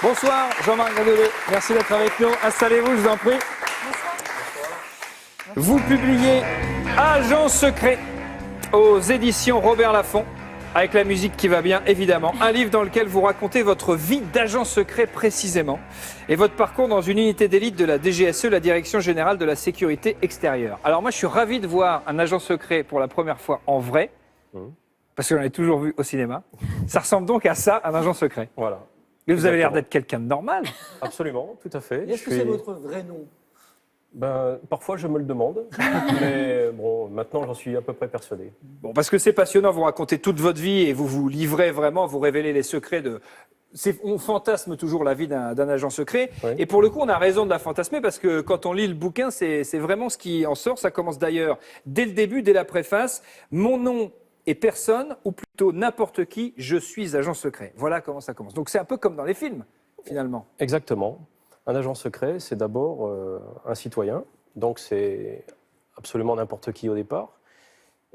Bonsoir Jean-Marc Gadolé, merci d'être avec nous. Installez-vous, je vous en prie. Vous publiez Agent secret aux éditions Robert Laffont, avec la musique qui va bien évidemment. Un livre dans lequel vous racontez votre vie d'agent secret précisément et votre parcours dans une unité d'élite de la DGSE, la Direction Générale de la Sécurité Extérieure. Alors moi je suis ravi de voir un agent secret pour la première fois en vrai, parce que j'en ai toujours vu au cinéma. Ça ressemble donc à ça, un agent secret. Voilà. Mais vous avez l'air d'être quelqu'un de normal. Absolument, tout à fait. Est-ce que c'est votre vrai nom? Parfois, je me le demande, mais bon, maintenant, j'en suis à peu près persuadé. Bon, parce que c'est passionnant, vous racontez toute votre vie et vous vous livrez vraiment, vous révélez les secrets de... On fantasme toujours la vie d'un agent secret. Oui. Et pour le coup, on a raison de la fantasmer parce que quand on lit le bouquin, c'est vraiment ce qui en sort. Ça commence d'ailleurs dès le début, dès la préface. Mon nom est personne, ou plutôt n'importe qui, je suis agent secret. Voilà comment ça commence. Donc c'est un peu comme dans les films, finalement. Exactement. Un agent secret, c'est d'abord un citoyen. Donc c'est absolument n'importe qui au départ.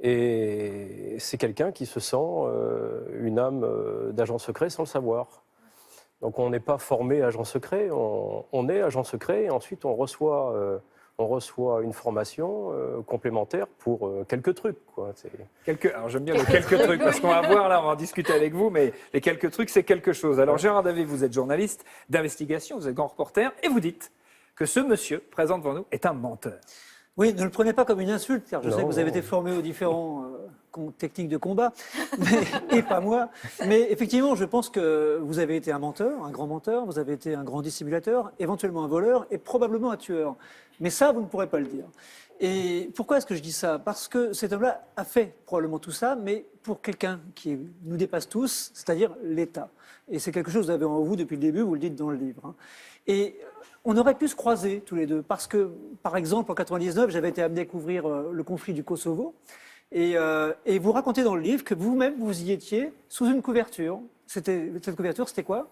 Et c'est quelqu'un qui se sent une âme d'agent secret sans le savoir. Donc on n'est pas formé agent secret, on est agent secret et ensuite on reçoit une formation complémentaire pour quelques trucs, quoi. Alors j'aime bien les quelques trucs, parce qu'on va voir là, on va en discuter avec vous, mais les quelques trucs, c'est quelque chose. Alors Gérard Davé, vous êtes journaliste d'investigation, vous êtes grand reporter, et vous dites que ce monsieur présent devant nous est un menteur. Oui, ne le prenez pas comme une insulte, car je sais que vous avez été formé aux différents techniques de combat, et pas moi. Mais effectivement, je pense que vous avez été un menteur, un grand menteur, vous avez été un grand dissimulateur, éventuellement un voleur et probablement un tueur. Mais ça, vous ne pourrez pas le dire. Et pourquoi est-ce que je dis ça? Parce que cet homme-là a fait probablement tout ça, mais pour quelqu'un qui nous dépasse tous, c'est-à-dire l'État. Et c'est quelque chose que vous avez en vous depuis le début, vous le dites dans le livre. Et on aurait pu se croiser tous les deux, parce que, par exemple, en 1999, j'avais été amené à couvrir le conflit du Kosovo, et vous racontez dans le livre que vous-même, vous y étiez sous une couverture. Cette couverture, c'était quoi?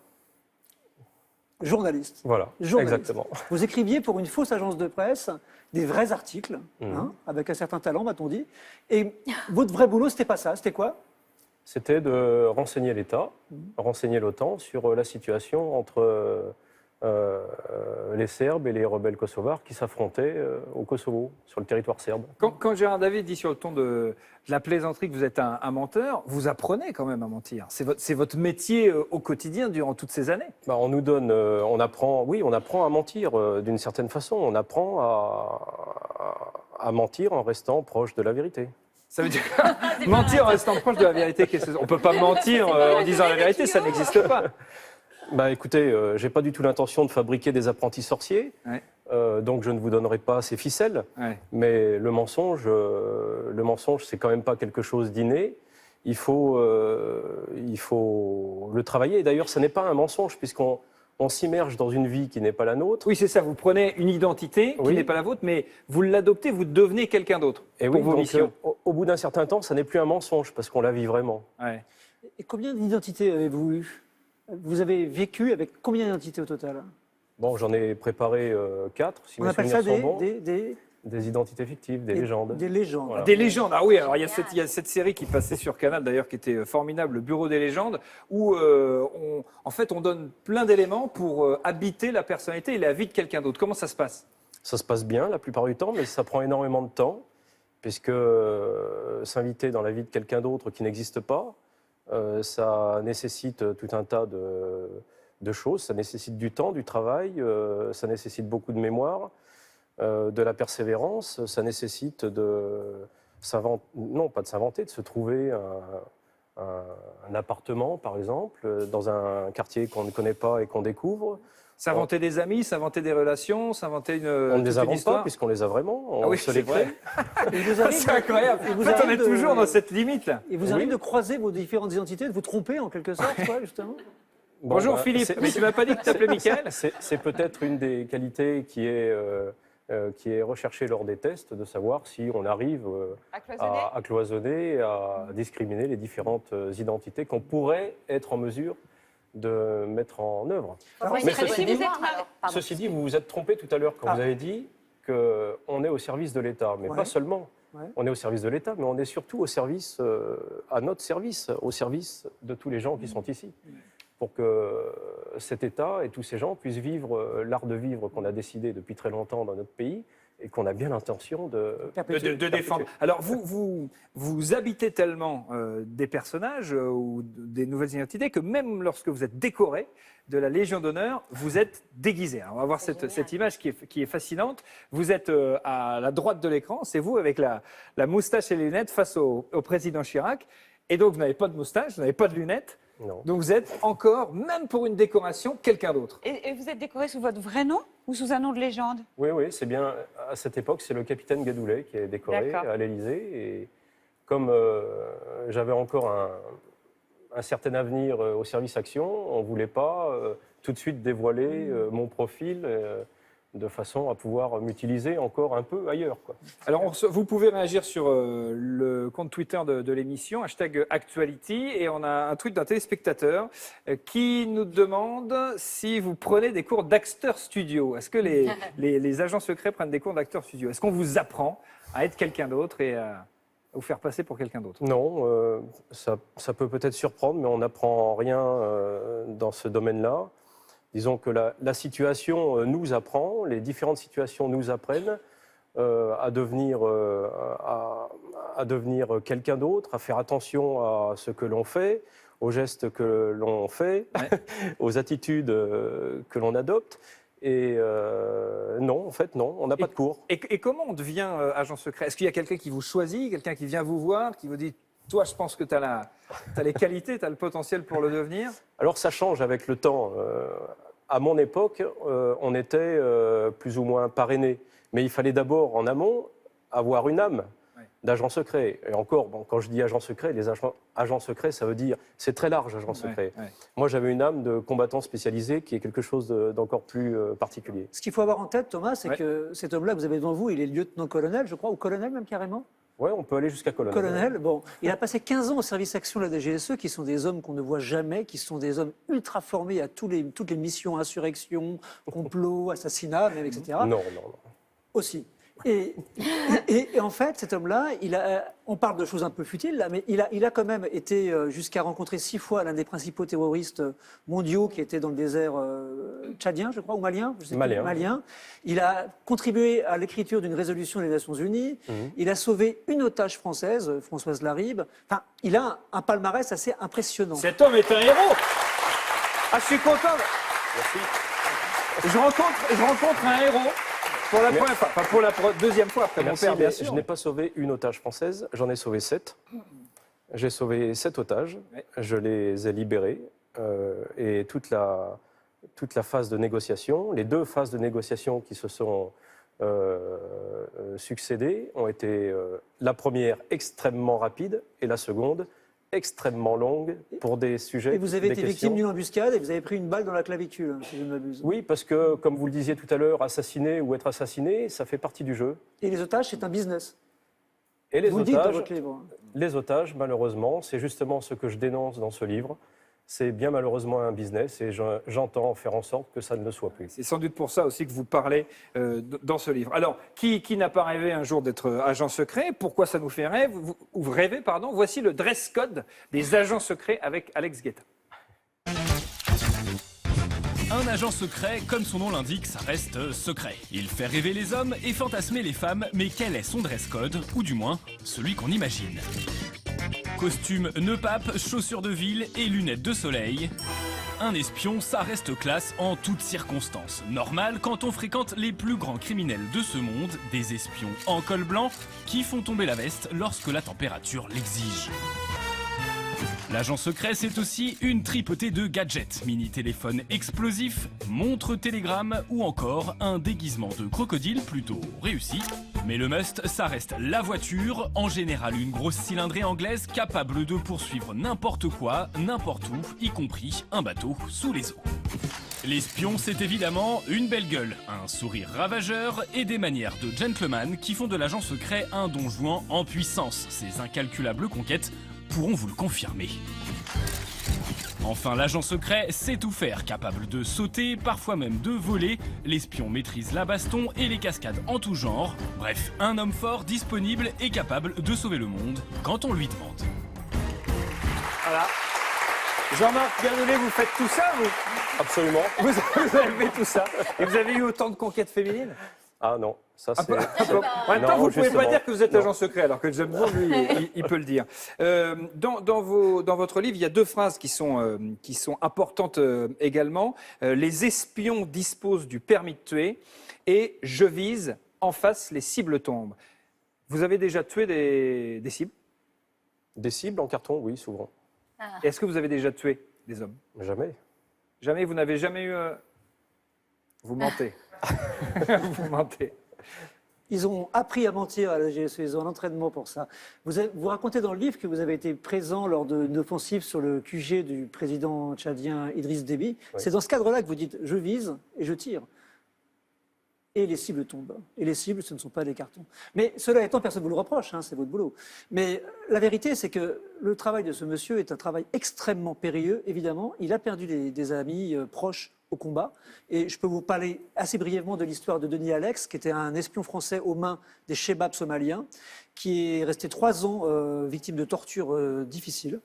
Journaliste. Voilà, journaliste. Exactement. Vous écriviez pour une fausse agence de presse des vrais articles, avec un certain talent, m'a-t-on dit. Et votre vrai boulot, c'était pas ça, c'était quoi? C'était de renseigner l'État, renseigner l'OTAN sur la situation entre les Serbes et les rebelles kosovars qui s'affrontaient au Kosovo, sur le territoire serbe. Quand Gérard Davé dit sur le ton de la plaisanterie que vous êtes un menteur, vous apprenez quand même à mentir. C'est votre métier au quotidien durant toutes ces années. On nous donne, on apprend à mentir d'une certaine façon. On apprend à mentir en restant proche de la vérité. Ça veut dire mentir en restant proche de la vérité. On ne peut pas mentir en disant la vérité, ça n'existe pas. Écoutez, j'ai pas du tout l'intention de fabriquer des apprentis sorciers, donc je ne vous donnerai pas ces ficelles. Ouais. Mais le mensonge, c'est quand même pas quelque chose d'inné. Il faut le travailler. Et d'ailleurs, ce n'est pas un mensonge puisqu'on s'immerge dans une vie qui n'est pas la nôtre. Oui, c'est ça. Vous prenez une identité qui n'est pas la vôtre, mais vous l'adoptez, vous devenez quelqu'un d'autre pour vos missions. Au bout d'un certain temps, ça n'est plus un mensonge parce qu'on la vit vraiment. Ouais. Et combien d'identités avez-vous eu? Vous avez vécu avec combien d'identités au total? Bon, j'en ai préparé 4, si mes souvenirs sont bons. Des identités fictives, des légendes. Des légendes. Voilà. Des légendes, ah oui, alors il y a cette série qui passait sur Canal d'ailleurs qui était formidable, le Bureau des légendes, où on donne plein d'éléments pour habiter la personnalité et la vie de quelqu'un d'autre. Comment ça se passe? Ça se passe bien la plupart du temps, mais ça prend énormément de temps, puisque s'inviter dans la vie de quelqu'un d'autre qui n'existe pas, ça nécessite tout un tas de choses, ça nécessite du temps, du travail, ça nécessite beaucoup de mémoire, de la persévérance, ça nécessite de se trouver un appartement, par exemple, dans un quartier qu'on ne connaît pas et qu'on découvre. S'inventer des amis, s'inventer des relations, s'inventer une On ne les invente histoire. pas, puisqu'on les a vraiment. Oui, se les crée. C'est incroyable. En fait, on est toujours dans cette limite-là. Et vous arrivez de croiser vos différentes identités, de vous tromper en quelque sorte, justement? Bonjour Philippe, mais tu m'as pas dit que tu t'appelais Michael? C'est peut-être une des qualités qui est recherchée lors des tests, de savoir si on arrive à cloisonner, à discriminer les différentes identités qu'on pourrait être en mesure de mettre en œuvre. Mais ceci dit, vous vous êtes trompé tout à l'heure quand vous avez dit qu'on est au service de l'État, mais pas seulement. On est au service de l'État, mais on est surtout au service, à notre service, au service de tous les gens qui sont ici. pour que cet État et tous ces gens puissent vivre l'art de vivre qu'on a décidé depuis très longtemps dans notre pays et qu'on a bien l'intention de défendre. Alors, vous habitez tellement des personnages ou des nouvelles identités que même lorsque vous êtes décoré de la Légion d'honneur, vous êtes déguisé. Alors, on va voir cette image qui est fascinante. Vous êtes à la droite de l'écran, c'est vous avec la moustache et les lunettes face au président Chirac. Et donc, vous n'avez pas de moustache, vous n'avez pas de lunettes. Non. Donc, vous êtes encore, même pour une décoration, quelqu'un d'autre. Et vous êtes décoré sous votre vrai nom ou sous un nom de légende? Oui, c'est bien. À cette époque, c'est le capitaine Gadoulet qui est décoré à l'Élysée. Et comme j'avais encore un certain avenir au service action, on ne voulait pas tout de suite dévoiler mon profil de façon à pouvoir m'utiliser encore un peu ailleurs, quoi. Alors, vous pouvez réagir sur le compte Twitter de l'émission, #Actuality, et on a un tweet d'un téléspectateur qui nous demande si vous prenez des cours d'acteur studio. Est-ce que les agents secrets prennent des cours d'acteur studio? Est-ce qu'on vous apprend à être quelqu'un d'autre et à vous faire passer pour quelqu'un d'autre? Non, ça peut peut-être surprendre, mais on n'apprend rien dans ce domaine-là. Disons que la situation nous apprend, les différentes situations nous apprennent à devenir quelqu'un d'autre, à faire attention à ce que l'on fait, aux gestes que l'on fait, aux attitudes que l'on adopte. Et non, en fait, non, on n'a pas de cours. Et comment on devient agent secret? Est-ce qu'il y a quelqu'un qui vous choisit, quelqu'un qui vient vous voir, qui vous dit « Toi, je pense que tu as les qualités, tu as le potentiel pour le devenir ». Alors, ça change avec le temps. À mon époque, on était plus ou moins parrainé. Mais il fallait d'abord, en amont, avoir une âme d'agent secret. Et encore, quand je dis agent secret, les agents secrets, ça veut dire, c'est très large, agent secret. Moi, j'avais une âme de combattant spécialisé qui est quelque chose d'encore plus particulier. Ce qu'il faut avoir en tête, Thomas, c'est que cet homme-là que vous avez devant vous, il est lieutenant-colonel, je crois, ou colonel même carrément. Oui, on peut aller jusqu'à colonel. Colonel, bon. Il a passé 15 ans au service action de la DGSE, qui sont des hommes qu'on ne voit jamais, qui sont des hommes ultra formés à toutes les missions, insurrection, complot, assassinat, même, etc. Non. Aussi. Et en fait, cet homme-là, on parle de choses un peu futiles, là, mais il a quand même été jusqu'à rencontrer 6 fois l'un des principaux terroristes mondiaux qui était dans le désert tchadien, je crois, ou malien, je sais plus, malien. Il a contribué à l'écriture d'une résolution des Nations Unies. Il a sauvé une otage française, Françoise Laribe. Enfin, il a un palmarès assez impressionnant. Cet homme est un héros. Ah, je suis content. Merci. Je rencontre un héros. Pour la première fois, enfin pour la deuxième fois après mon père, bien sûr. Je n'ai pas sauvé une otage française, j'en ai sauvé 7. J'ai sauvé 7 otages, je les ai libérés. Et toute la phase de négociation, les 2 phases de négociation qui se sont succédées ont été la première extrêmement rapide et la seconde extrêmement longue pour des sujets. Et vous avez été victime d'une embuscade et vous avez pris une balle dans la clavicule, si je ne m'abuse. Oui, parce que, comme vous le disiez tout à l'heure, assassiner ou être assassiné, ça fait partie du jeu. Et les otages, c'est un business. Et les vous le dites dans votre livre. Les otages, malheureusement, c'est justement ce que je dénonce dans ce livre. C'est bien malheureusement un business et j'entends faire en sorte que ça ne le soit plus. C'est sans doute pour ça aussi que vous parlez dans ce livre. Alors, qui n'a pas rêvé un jour d'être agent secret? Pourquoi ça nous fait rêver? Voici le dress code des agents secrets avec Alex Guetta. Un agent secret, comme son nom l'indique, ça reste secret. Il fait rêver les hommes et fantasmer les femmes, mais quel est son dress code? Ou du moins, celui qu'on imagine. Costume nœud pape, chaussures de ville et lunettes de soleil. Un espion, ça reste classe en toutes circonstances. Normal quand on fréquente les plus grands criminels de ce monde, des espions en col blanc qui font tomber la veste lorsque la température l'exige. L'agent secret, c'est aussi une tripotée de gadgets, mini-téléphone explosif, montre télégramme ou encore un déguisement de crocodile plutôt réussi. Mais le must, ça reste la voiture, en général une grosse cylindrée anglaise capable de poursuivre n'importe quoi, n'importe où, y compris un bateau sous les eaux. L'espion, c'est évidemment une belle gueule, un sourire ravageur et des manières de gentleman qui font de l'agent secret un don Juan en puissance. Ces incalculables conquêtes pourront vous le confirmer. Enfin, l'agent secret sait tout faire, capable de sauter, parfois même de voler. L'espion maîtrise la baston et les cascades en tout genre. Bref, un homme fort, disponible et capable de sauver le monde quand on lui demande. Voilà. Jean-Marc Gardoulet, vous faites tout ça, vous Absolument. vous avez fait tout ça. Et vous avez eu autant de conquêtes féminines? Ah non, ça c'est... En même temps, Non, vous ne pouvez pas justement. dire que vous êtes Non. agent secret, alors que James Bond, lui, il peut le dire. Dans votre livre, il y a deux phrases qui sont importantes également. Les espions disposent du permis de tuer et je vise, en face, les cibles tombent. Vous avez déjà tué des cibles? Des cibles en carton, oui, souvent. Est-ce que vous avez déjà tué des hommes? Jamais. Jamais? Vous n'avez jamais eu... Vous mentez. Vous mentez. Ils ont appris à mentir à la GSE, ils ont un entraînement pour ça. Vous racontez dans le livre que vous avez été présent lors d'une offensive sur le QG du président tchadien Idriss Déby. Oui. C'est dans ce cadre-là que vous dites « je vise et je tire ». Et les cibles tombent. Et les cibles, ce ne sont pas des cartons. Mais cela étant, personne ne vous le reproche, hein, c'est votre boulot. Mais la vérité, c'est que le travail de ce monsieur est un travail extrêmement périlleux, évidemment. Il a perdu des amis proches au combat. Et je peux vous parler assez brièvement de l'histoire de Denis Alex, qui était un espion français aux mains des Chebabs somaliens, qui est resté 3 ans victime de tortures difficiles.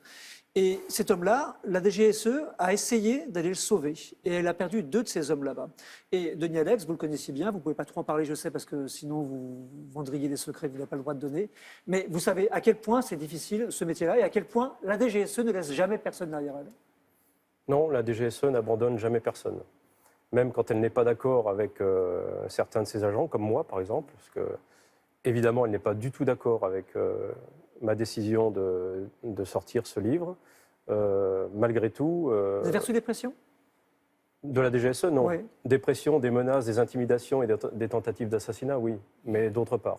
Et cet homme-là, la DGSE a essayé d'aller le sauver. Et elle a perdu 2 de ces hommes là-bas. Et Denis Alex, vous le connaissiez bien, vous ne pouvez pas trop en parler, je sais, parce que sinon vous vendriez des secrets que vous n'avez pas le droit de donner. Mais vous savez à quel point c'est difficile ce métier-là et à quel point la DGSE ne laisse jamais personne derrière elle. Non, la DGSE n'abandonne jamais personne. Même quand elle n'est pas d'accord avec certains de ses agents, comme moi par exemple, parce que évidemment elle n'est pas du tout d'accord avec ma décision de sortir ce livre. Malgré tout... Vous avez reçu des pressions? De la DGSE, non. Oui. Des pressions, des menaces, des intimidations et des tentatives d'assassinat, oui. Mais d'autre part.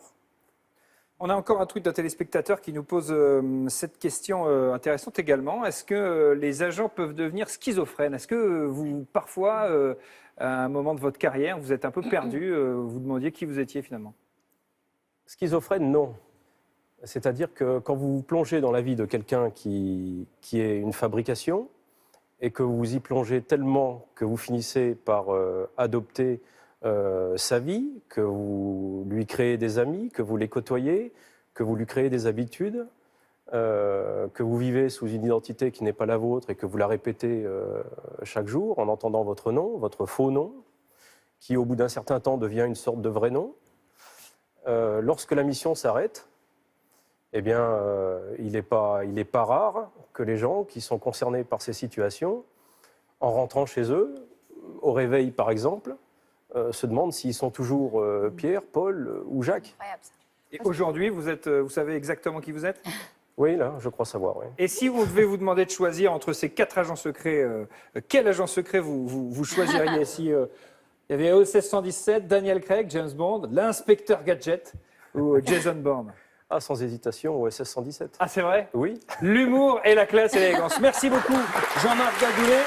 On a encore un tweet d'un téléspectateur qui nous pose cette question intéressante également. Est-ce que les agents peuvent devenir schizophrènes? Est-ce que vous, parfois, à un moment de votre carrière, vous êtes un peu perdu, vous demandiez qui vous étiez finalement? Schizophrène, non. C'est-à-dire que quand vous vous plongez dans la vie de quelqu'un qui est une fabrication et que vous y plongez tellement que vous finissez par adopter sa vie, que vous lui créez des amis, que vous les côtoyez, que vous lui créez des habitudes, que vous vivez sous une identité qui n'est pas la vôtre et que vous la répétez chaque jour en entendant votre nom, votre faux nom, qui au bout d'un certain temps devient une sorte de vrai nom. Lorsque la mission s'arrête, eh bien, il n'est pas rare que les gens qui sont concernés par ces situations, en rentrant chez eux, au réveil par exemple, se demandent s'ils sont toujours Pierre, Paul ou Jacques. Incroyable, ça. Et aujourd'hui, vous savez exactement qui vous êtes? Oui, là, je crois savoir, oui. Et si vous devez vous demander de choisir entre ces 4 agents secrets, quel agent secret vous choisiriez? Si il y avait OSS 117, Daniel Craig, James Bond, l'inspecteur Gadget ou Jason Bourne? Ah, sans hésitation, OSS 117. Ah, c'est vrai? Oui. L'humour et la classe et l'élégance. Merci beaucoup, Jean-Marc Gardoulet.